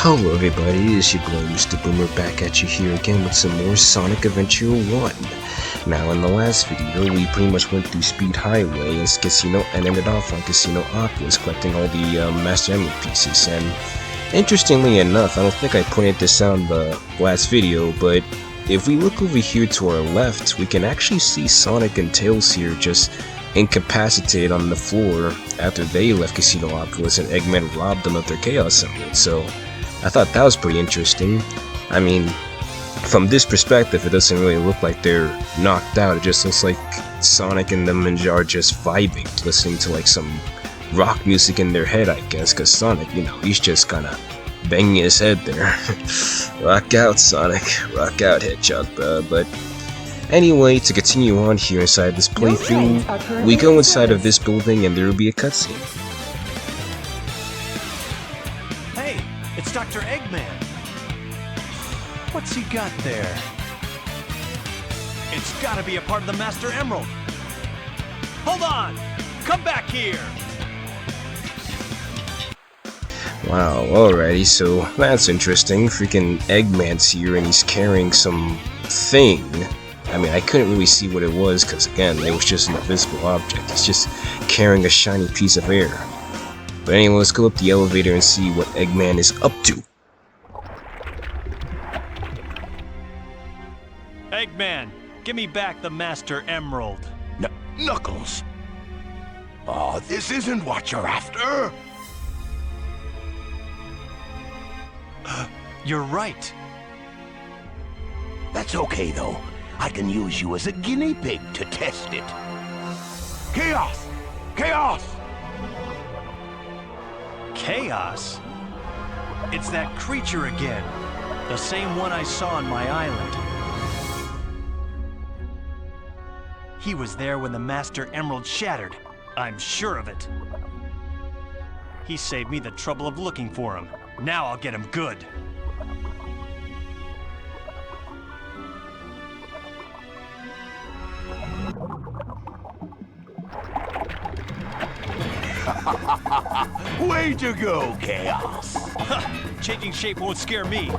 Hello everybody, it's your boy Mr. Boomer back at you here again with some more Sonic Adventure 1. Now in the last video, we pretty much went through Speed Highway and Casino and ended off on Casino Aquas collecting all the Master Emerald pieces. And interestingly enough, I don't think I pointed this out in the last video, but if we look over here to our left, we can actually see Sonic and Tails here just incapacitated on the floor after they left Casino Aquas and Eggman robbed them of their Chaos Emerald. So I thought that was pretty interesting. I mean, from this perspective, it doesn't really look like they're knocked out. It just looks like Sonic and them are just vibing, listening to like some rock music in their head, I guess, because Sonic, you know, he's just kind of banging his head there. Rock out, Sonic. Rock out, Hedgehog, bro. But anyway, to continue on here inside this playthrough, we go inside of this building and there will be a cutscene. Hey, it's Dr. Eggman. What's he got there? It's gotta be a part of the Master Emerald. Hold on! Come back here! Wow, alrighty, so that's interesting. Freaking Eggman's here and he's carrying some thing. I mean, I couldn't really see what it was because, again, it was just an invisible object. It's just carrying a shiny piece of air. But anyway, let's go up the elevator and see what Eggman is up to. Eggman, give me back the Master Emerald. Knuckles! Oh, this isn't what you're after! You're right. That's okay, though. I can use you as a guinea pig to test it. Chaos! Chaos! Chaos? It's that creature again. The same one I saw on my island. He was there when the Master Emerald shattered. I'm sure of it. He saved me the trouble of looking for him. Now I'll get him good. Way to go, Chaos! Changing shape won't scare me.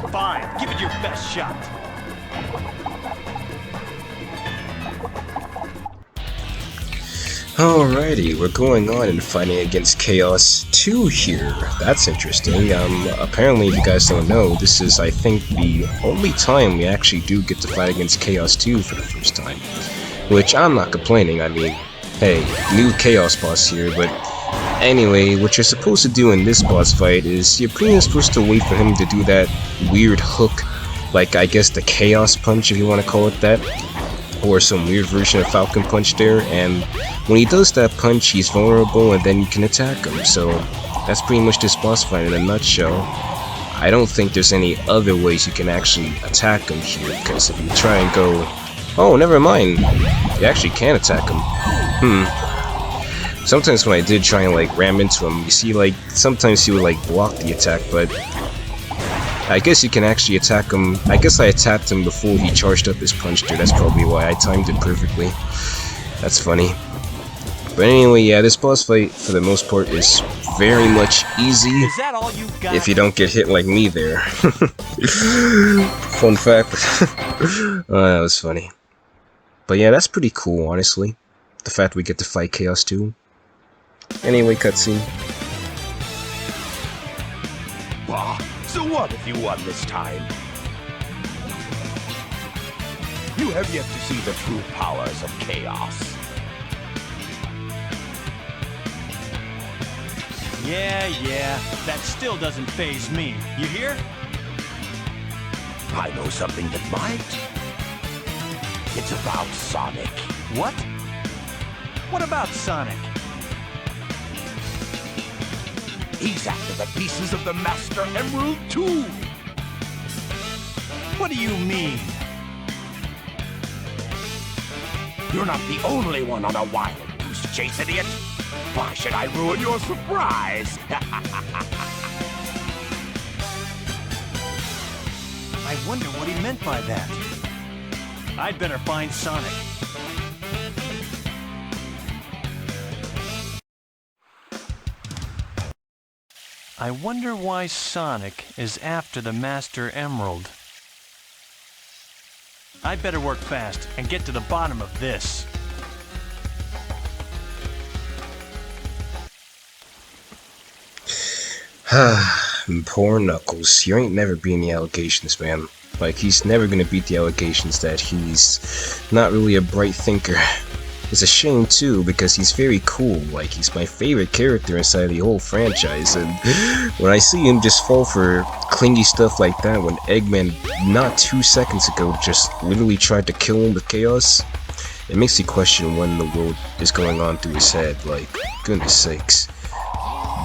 Fine, give it your best shot. Alrighty, we're going on and fighting against Chaos 2 here. That's interesting. Apparently, if you guys don't know, this is, I think, the only time we actually do get to fight against Chaos 2 for the first time. Which, I'm not complaining. I mean, hey, new Chaos boss here, but anyway, what you're supposed to do in this boss fight is you're pretty much supposed to wait for him to do that weird hook, like, I guess the Chaos Punch, if you want to call it that, or some weird version of Falcon Punch there, and when he does that punch, he's vulnerable and then you can attack him. So that's pretty much this boss fight in a nutshell. I don't think there's any other ways you can actually attack him here, because if you try and go... Oh, never mind. You actually can attack him. Sometimes when I did try and like ram into him, you see like sometimes he would like block the attack, but I guess you can actually attack him. I guess I attacked him before he charged up his punch there. That's probably why I timed it perfectly. That's funny. But anyway, yeah, this boss fight for the most part is very much easy. Is that all you got? If you don't get hit like me there. Fun fact. That was funny. But yeah, that's pretty cool, honestly. The fact we get to fight Chaos 2. Anyway, cutscene. Bah, so what if you won this time? You have yet to see the true powers of Chaos. Yeah, that still doesn't faze me. You hear? I know something that might. It's about Sonic. What? What about Sonic? He's after the pieces of the Master Emerald too. What do you mean? You're not the only one on a wild goose chase, idiot. Why should I ruin your surprise? I wonder what he meant by that. I'd better find Sonic. I wonder why Sonic is after the Master Emerald. I'd better work fast and get to the bottom of this. Poor Knuckles. You ain't never beating the allegations, man. Like, he's never gonna beat the allegations that he's not really a bright thinker. It's a shame, too, because he's very cool. Like, he's my favorite character inside the whole franchise, and when I see him just fall for clingy stuff like that when Eggman, not 2 seconds ago, just literally tried to kill him with chaos, it makes you question what in the world is going on through his head. Like, goodness sakes.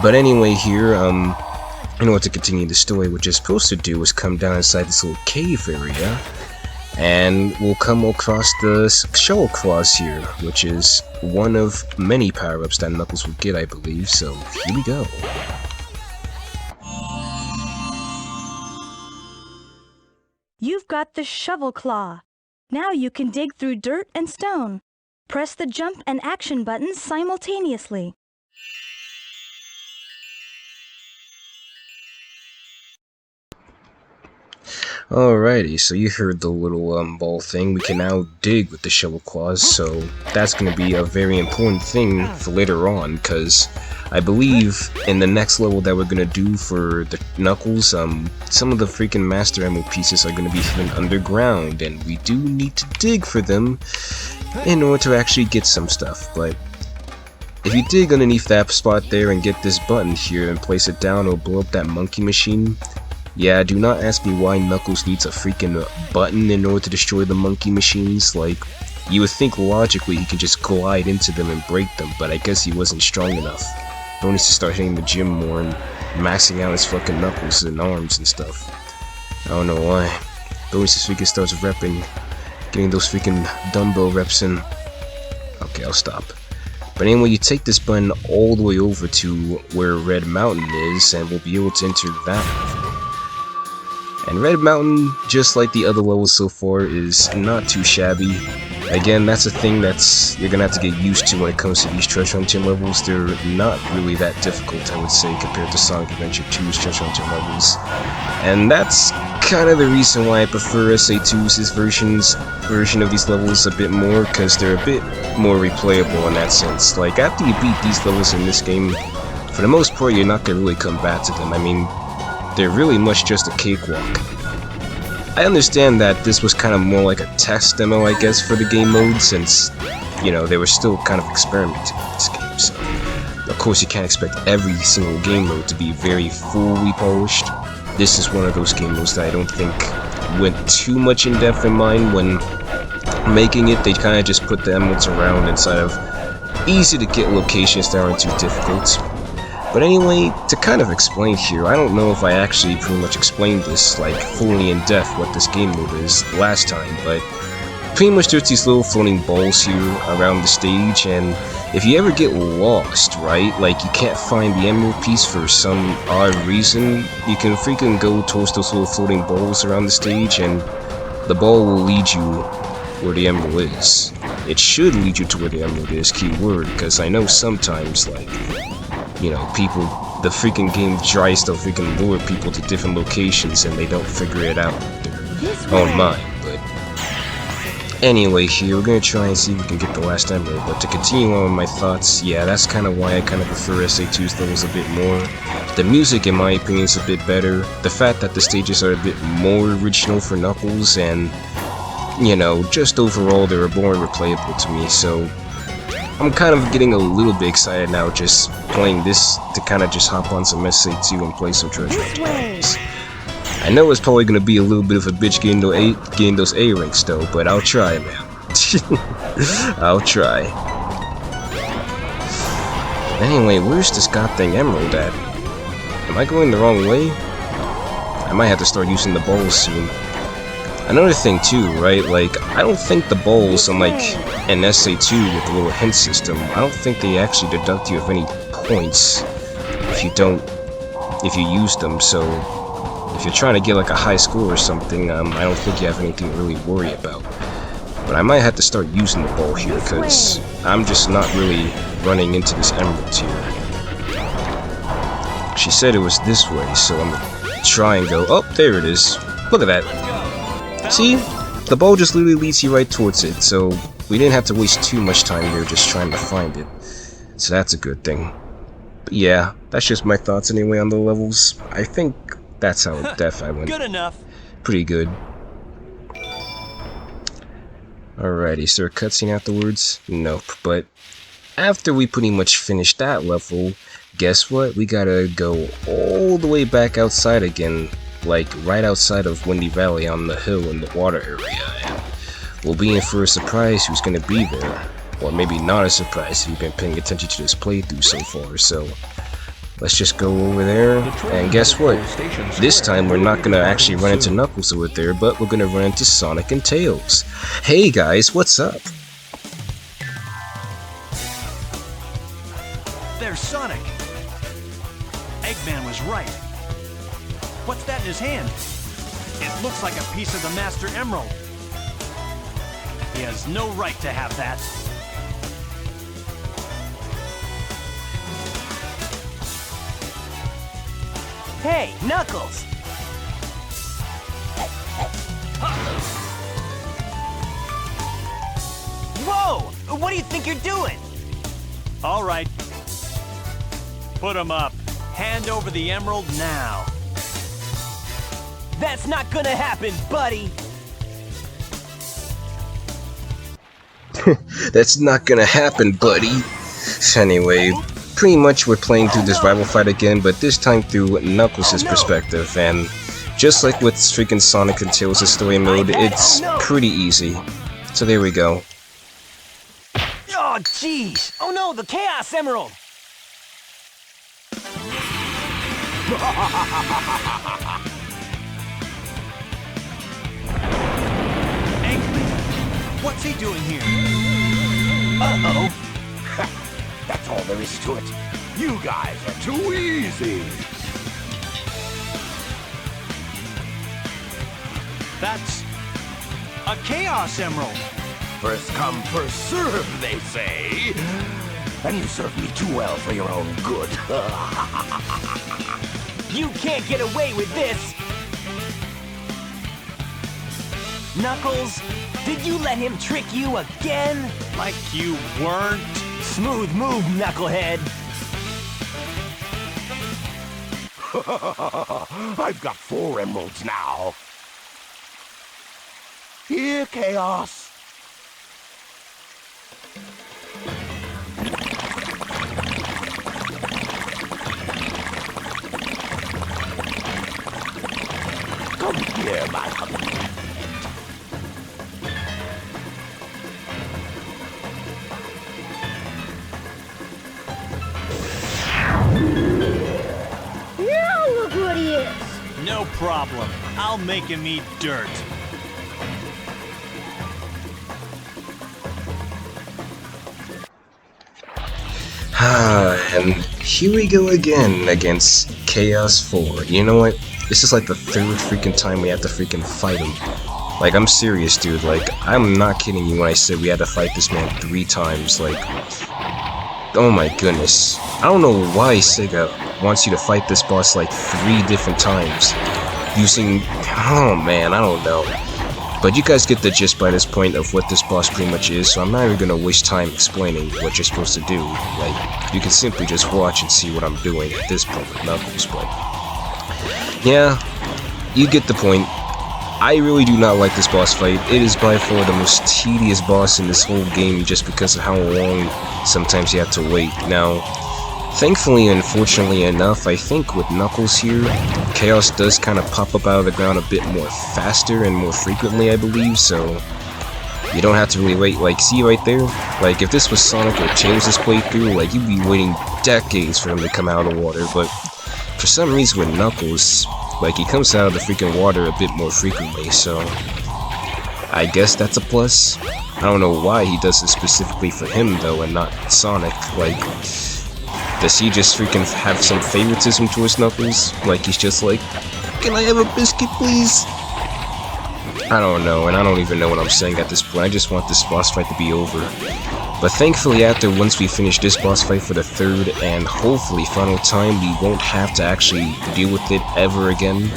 But anyway, here, in order to continue the story, what you're supposed to do is come down inside this little cave area, and we'll come across the Shovel Claws here, which is one of many power-ups that Knuckles will get, I believe, so here we go. You've got the Shovel Claw. Now you can dig through dirt and stone. Press the jump and action buttons simultaneously. Alrighty, so you heard the little ball thing. We can now dig with the Shovel Claws, so that's going to be a very important thing for later on, because I believe in the next level that we're going to do for the Knuckles, some of the freaking Master Emerald pieces are going to be hidden underground, and we do need to dig for them in order to actually get some stuff. But if you dig underneath that spot there and get this button here and place it down, it'll blow up that monkey machine. Yeah, do not ask me why Knuckles needs a freaking button in order to destroy the monkey machines. Like, you would think logically he could just glide into them and break them, but I guess he wasn't strong enough. He needs to start hitting the gym more and maxing out his fucking knuckles and arms and stuff. I don't know why. Needs to freaking starts repping, getting those freaking dumbbell reps in. Okay, I'll stop. But anyway, you take this button all the way over to where Red Mountain is, and we'll be able to enter that level. And Red Mountain, just like the other levels so far, is not too shabby. Again, that's a thing that's you're gonna have to get used to when it comes to these treasure hunting levels. They're not really that difficult, I would say, compared to Sonic Adventure 2's treasure hunting levels. And that's kind of the reason why I prefer SA2's version of these levels a bit more, because they're a bit more replayable in that sense. Like, after you beat these levels in this game, for the most part, you're not gonna really come back to them. I mean, they're really much just a cakewalk. I understand that this was kind of more like a test demo, I guess, for the game mode, since, you know, they were still kind of experimenting with this game, so of course you can't expect every single game mode to be very fully polished. This is one of those game modes that I don't think went too much in depth in mind when making it. They kind of just put the emeralds around inside of easy to get locations that aren't too difficult. But anyway, to kind of explain here, I don't know if I actually pretty much explained this, like, fully in depth what this game mode is last time, but pretty much there's these little floating balls here around the stage, and if you ever get lost, right, like you can't find the emerald piece for some odd reason, you can freaking go towards those little floating balls around the stage, and the ball will lead you where the emerald is. It should lead you to where the emerald is, keyword, because I know sometimes, like, you know, people, the freaking game tries to freaking lure people to different locations and they don't figure it out with their own mind. But anyway, here we're gonna try and see if we can get the last emerald. But to continue on with my thoughts, yeah, that's kind of why I kind of prefer SA2's levels a bit more. The music, in my opinion, is a bit better. The fact that the stages are a bit more original for Knuckles, and, you know, just overall they're more replayable to me. So I'm kind of getting a little bit excited now just playing this to kind of just hop on some SA2 and play some treasure hunting games. I know it's probably going to be a little bit of a bitch getting those A ranks though, but I'll try, man. I'll try. Anyway, where's this goddamn emerald at? Am I going the wrong way? I might have to start using the balls soon. Another thing too, right, like, I don't think the balls on, like, an SA2 with the little hint system, I don't think they actually deduct you of any points if you use them, so if you're trying to get, like, a high score or something, I don't think you have anything to really worry about. But I might have to start using the ball here, because I'm just not really running into this emerald here. She said it was this way, so I'm gonna try and go. Oh, there it is. Look at that. See? The ball just literally leads you right towards it, so we didn't have to waste too much time here just trying to find it. So that's a good thing. But yeah, that's just my thoughts anyway on the levels. I think that's how Death I went. Good enough. Pretty good. Alrighty, is there a cutscene afterwards? Nope, but after we pretty much finished that level, guess what? We gotta go all the way back outside again, like right outside of Windy Valley on the hill in the water area, and we'll be in for a surprise who's gonna be there. Or maybe not a surprise if you've been paying attention to this playthrough so far, so let's just go over there, and guess what? This time we're not gonna actually run into Knuckles over there, but we're gonna run into Sonic and Tails. Hey guys, what's up? There's Sonic. Eggman was right. What's that in his hand? It looks like a piece of the Master Emerald. He has no right to have that. Hey, Knuckles! Whoa! What do you think you're doing? All right. Put him up. Hand over the emerald now. That's not gonna happen, buddy! That's not gonna happen, buddy. Anyway, pretty much we're playing through this rival fight again, but this time through Knuckles' perspective, and just like with freaking Sonic and Tails' story mode, it's pretty easy. So there we go. Oh, jeez! Oh no, the Chaos Emerald! Eggman, what's he doing here? Uh-oh. That's all there is to it. You guys are too easy. That's a Chaos Emerald. First come, first serve, they say. And you serve me too well for your own good. You can't get away with this! Knuckles, did you let him trick you again? Like you weren't. Smooth move, Knucklehead. I've got 4 emeralds now. Here, Chaos. Come here, my husband. Now look what he is! No problem. I'll make him eat dirt. And here we go again against Chaos 4. You know what? This is like the 3rd freaking time we have to freaking fight him. Like, I'm serious, dude. Like, I'm not kidding you when I said we had to fight this man 3 times. Like, oh my goodness. I don't know why Sega wants you to fight this boss like 3 different times. Using... oh man, I don't know. But you guys get the gist by this point of what this boss pretty much is, so I'm not even gonna waste time explaining what you're supposed to do. Like, you can simply just watch and see what I'm doing at this point with Knuckles, but... yeah, you get the point. I really do not like this boss fight. It is by far the most tedious boss in this whole game just because of how long sometimes you have to wait. Now, thankfully and fortunately enough, I think with Knuckles here, Chaos does kind of pop up out of the ground a bit more faster and more frequently, I believe, so you don't have to really wait. Like, see right there? Like, if this was Sonic or Tails' playthrough, like, you'd be waiting decades for him to come out of the water, but for some reason with Knuckles, like, he comes out of the freaking water a bit more frequently, so I guess that's a plus. I don't know why he does it specifically for him, though, and not Sonic. Like, does he just freaking have some favoritism towards Knuckles? Like, he's just like, can I have a biscuit, please? I don't know, and I don't even know what I'm saying at this point. I just want this boss fight to be over. But thankfully once we finish this boss fight for the third and hopefully final time, we won't have to actually deal with it ever again.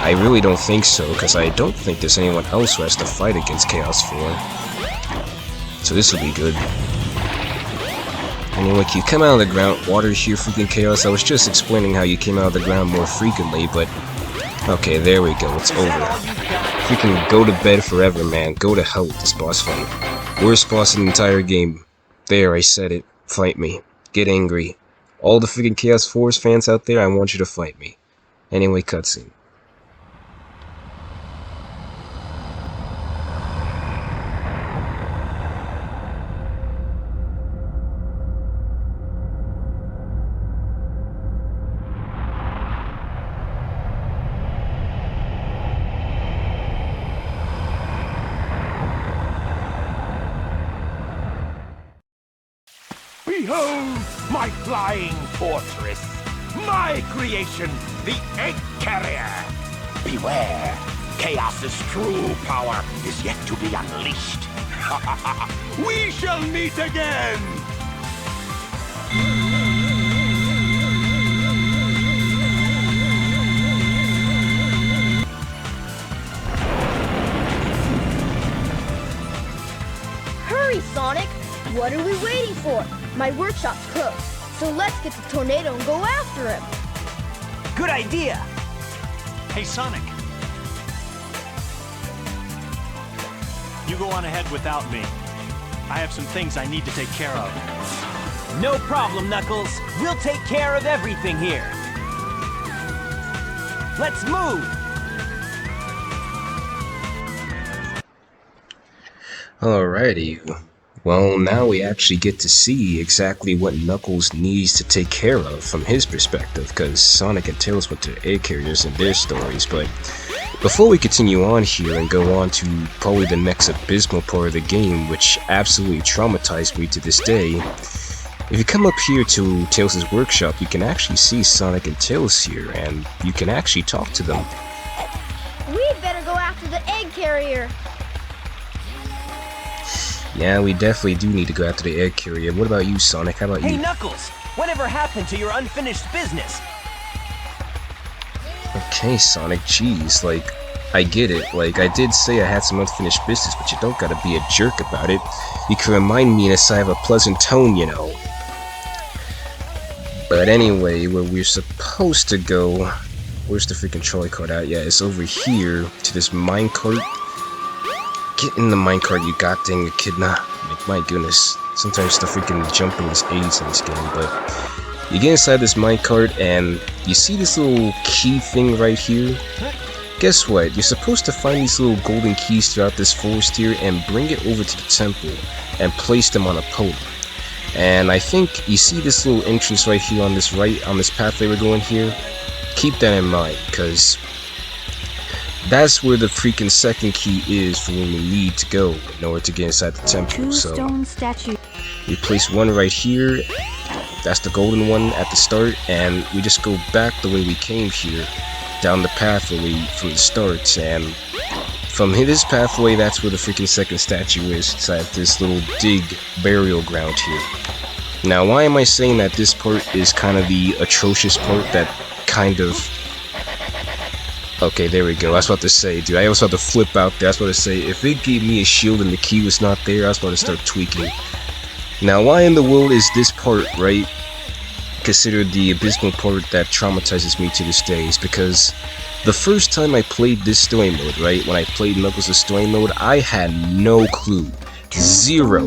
I really don't think so, because I don't think there's anyone else who has to fight against Chaos 4. So this will be good. Anyway, you come out of the ground, water here, freaking Chaos. I was just explaining how you came out of the ground more frequently, but... Okay, there we go, it's over. Freaking go to bed forever, man. Go to hell with this boss fight. Worst boss in the entire game. There, I said it. Fight me. Get angry. All the freaking Chaos Force fans out there, I want you to fight me. Anyway, cutscene. Behold my flying fortress, my creation, the Egg Carrier. Beware, Chaos's true power is yet to be unleashed. We shall meet again! Hurry, Sonic! What are we waiting for? My workshop's cooked, so let's get the tornado and go after him. Good idea! Hey, Sonic. You go on ahead without me. I have some things I need to take care of. No problem, Knuckles. We'll take care of everything here. Let's move! Alrighty. Well, now we actually get to see exactly what Knuckles needs to take care of from his perspective, because Sonic and Tails went to egg carriers in their stories. But before we continue on here and go on to probably the next abysmal part of the game, which absolutely traumatized me to this day, if you come up here to Tails' workshop, you can actually see Sonic and Tails here, and you can actually talk to them. We'd better go after the egg carrier. Yeah, we definitely do need to go after the egg carrier. What about you, Sonic? How about Hey, you? Knuckles! Whatever happened to your unfinished business? Okay, Sonic, jeez, like, I get it. Like, I did say I had some unfinished business, but you don't gotta be a jerk about it. You can remind me in a sign of a pleasant tone, you know. But anyway, where we're supposed to go... Where's the freaking trolley cart at? Yeah, it's over here to this minecart. Get in the minecart, you goddamn echidna. Like, my goodness. Sometimes the freaking jumping is AIDS in this game, but... You get inside this minecart, and you see this little key thing right here? Guess what? You're supposed to find these little golden keys throughout this forest here, and bring it over to the temple, and place them on a pole. And I think you see this little entrance right here on this pathway we're going here? Keep that in mind, because... that's where the freaking second key is for when we need to go in order to get inside the temple. Two So stone statue. we place one right here. That's the golden one at the start, and we just go back the way we came here, down the pathway from the start. And from this pathway, that's where the freaking second statue is, inside this little dig burial ground here. Now, why am I saying that this part is kind of the atrocious part that kind of... Okay, there we go. I was about to say, dude, I was about to flip out there. I was about to say, if it gave me a shield and the key was not there, I was about to start tweaking. Now, why in the world is this part, right, considered the abysmal part that traumatizes me to this day? Is because the first time I played this story mode, right, when I played Knuckles' story mode, I had no clue. Zero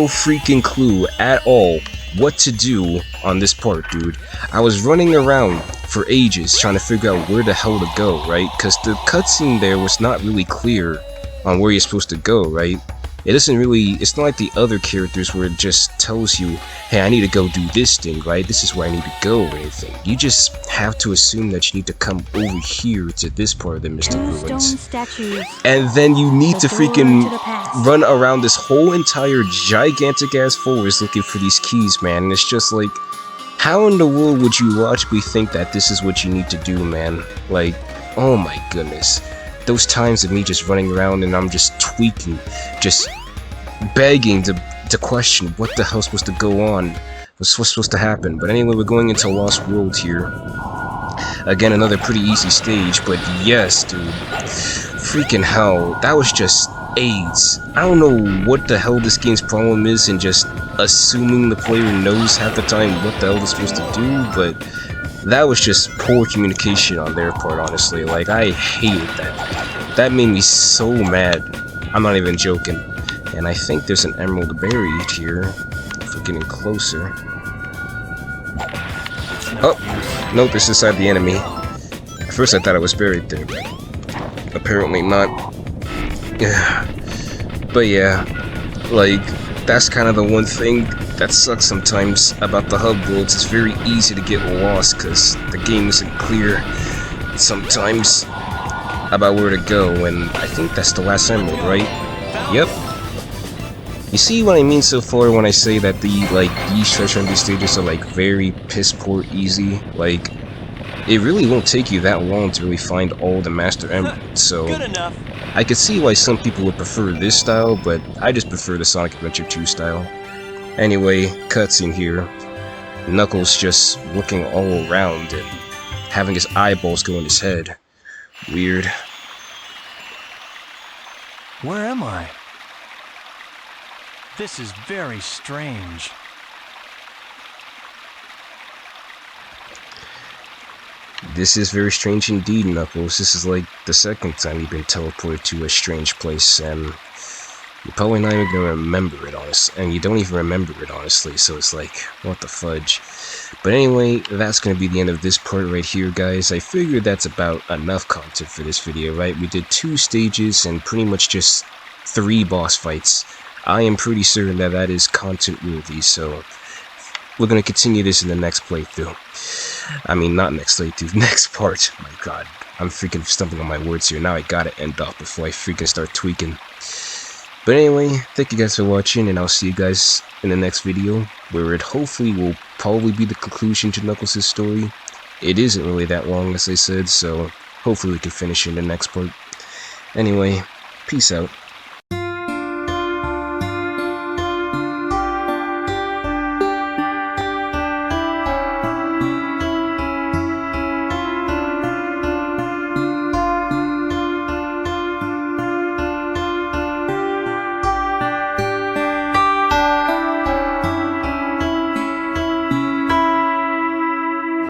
freaking clue at all what to do on this part, dude. I was running around for ages trying to figure out where the hell to go, right? Because the cutscene there was not really clear on where you're supposed to go, right? It doesn't really, it's not like the other characters where it just tells you, hey, I need to go do this thing, right? This is where I need to go or anything. You just have to assume that you need to come over here to this part of the Mystic Ruins. And then you need to freaking run around this whole entire gigantic ass forest looking for these keys, man. And it's just like, how in the world would you logically think that this is what you need to do, man? Like, oh my goodness. Those times of me just running around and I'm just tweaking, just begging to question what the hell's supposed to go on, what's supposed to happen. But anyway, we're going into Lost World here. Again, another pretty easy stage, but yes, dude, freaking hell, that was just AIDS. I don't know what the hell this game's problem is in just assuming the player knows half the time what the hell they're supposed to do, but that was just poor communication on their part, honestly. Like, I hated that. That made me so mad. I'm not even joking. And I think there's an emerald buried here, if we're getting closer. Oh, nope, it's inside the enemy. At first I thought it was buried there, but apparently not. Yeah. But yeah, like, that's kind of the one thing that sucks sometimes about the hub worlds. It's very easy to get lost because the game isn't clear sometimes about where to go, and I think that's the last emerald, right? Yep. You see what I mean so far when I say that these treasure hunting stages are like very piss poor easy? Like, it really won't take you that long to really find all the Master Emeralds, so Good enough. I could see why some people would prefer this style, but I just prefer the Sonic Adventure 2 style. Anyway, cutscene here. Knuckles just looking all around and having his eyeballs go in his head. Weird. Where am I? This is very strange. This is very strange indeed, Knuckles. This is like the second time you've been teleported to a strange place, and you're probably not even gonna remember it, honestly. And you don't even remember it, honestly, so it's like, what the fudge. But anyway, that's gonna be the end of this part right here, guys. I figured that's about enough content for this video, right? We did 2 stages and pretty much just 3 boss fights. I am pretty certain that that is content worthy, so we're gonna continue this in the next playthrough. I mean, not next playthrough, next part. My god, I'm freaking stumbling on my words here. Now I gotta end off before I freaking start tweaking. But anyway, thank you guys for watching, and I'll see you guys in the next video, where it hopefully will probably be the conclusion to Knuckles' story. It isn't really that long, as I said, so hopefully we can finish in the next part. Anyway, peace out.